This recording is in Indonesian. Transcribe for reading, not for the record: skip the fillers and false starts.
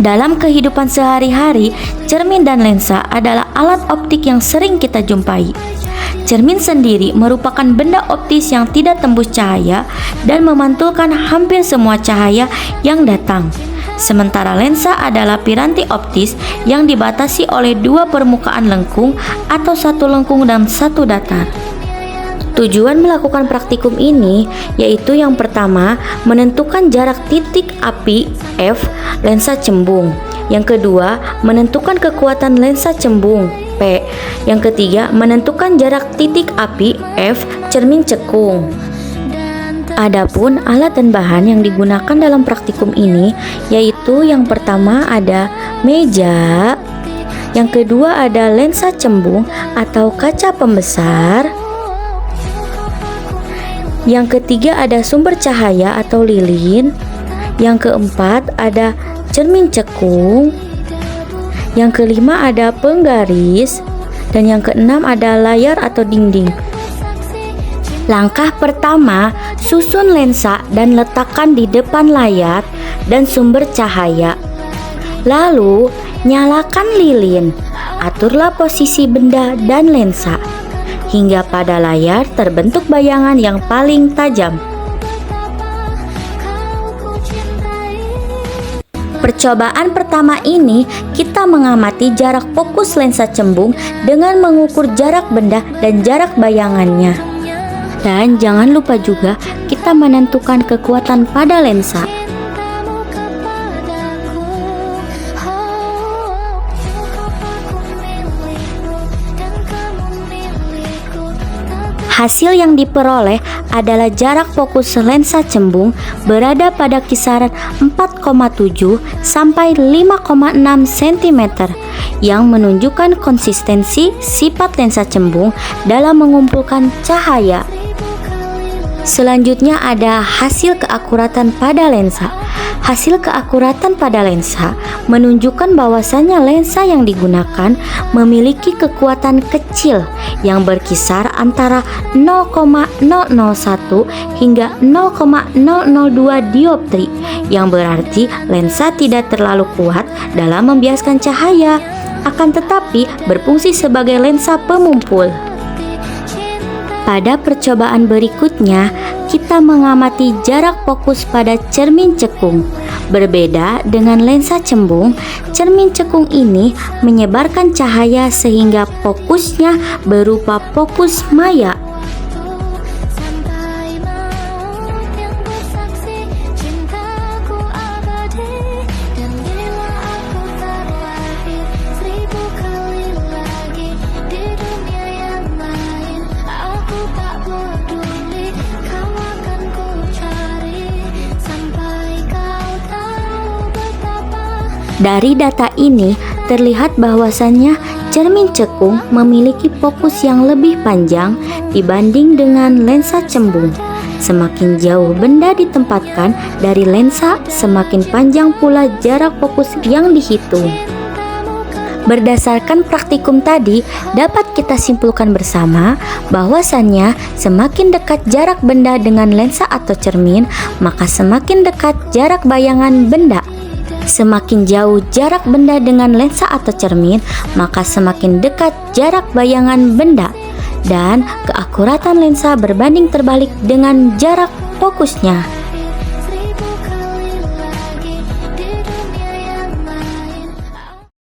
Dalam kehidupan sehari-hari, cermin dan lensa adalah alat optik yang sering kita jumpai. Cermin sendiri merupakan benda optis yang tidak tembus cahaya dan memantulkan hampir semua cahaya yang datang. Sementara lensa adalah piranti optis yang dibatasi oleh dua permukaan lengkung atau satu lengkung dan satu datar. Tujuan melakukan praktikum ini yaitu yang pertama, menentukan jarak titik api F lensa cembung. Yang kedua, menentukan kekuatan lensa cembung P. Yang ketiga, menentukan jarak titik api F cermin cekung. Adapun alat dan bahan yang digunakan dalam praktikum ini yaitu yang pertama ada meja, yang kedua ada lensa cembung atau kaca pembesar, yang ketiga ada sumber cahaya atau lilin, yang keempat ada cermin cekung, yang kelima ada penggaris, dan yang keenam ada layar atau dinding. Langkah pertama, susun lensa dan letakkan di depan layar dan sumber cahaya. Lalu, nyalakan lilin. Aturlah posisi benda dan lensa hingga pada layar terbentuk bayangan yang paling tajam. Percobaan pertama ini kita mengamati jarak fokus lensa cembung dengan mengukur jarak benda dan jarak bayangannya. Dan jangan lupa juga kita menentukan kekuatan pada lensa. Hasil yang diperoleh adalah jarak fokus lensa cembung berada pada kisaran 4,7 sampai 5,6 cm yang menunjukkan konsistensi sifat lensa cembung dalam mengumpulkan cahaya. Selanjutnya ada hasil keakuratan pada lensa. Hasil keakuratan pada lensa menunjukkan bahwasannya lensa yang digunakan memiliki kekuatan kecil yang berkisar antara 0,001 hingga 0,002 dioptri, yang berarti lensa tidak terlalu kuat dalam membiaskan cahaya, akan tetapi berfungsi sebagai lensa pemumpul. Pada percobaan berikutnya, kita mengamati jarak fokus pada cermin cekung. Berbeda dengan lensa cembung, cermin cekung ini menyebarkan cahaya sehingga fokusnya berupa fokus maya. Dari data ini terlihat bahwasannya cermin cekung memiliki fokus yang lebih panjang dibanding dengan lensa cembung. Semakin jauh benda ditempatkan dari lensa, semakin panjang pula jarak fokus yang dihitung. Berdasarkan praktikum tadi, dapat kita simpulkan bersama bahwasannya semakin dekat jarak benda dengan lensa atau cermin, maka semakin dekat jarak bayangan benda. Semakin jauh jarak benda dengan lensa atau cermin, maka semakin dekat jarak bayangan benda. Dan keakuratan lensa berbanding terbalik dengan jarak fokusnya.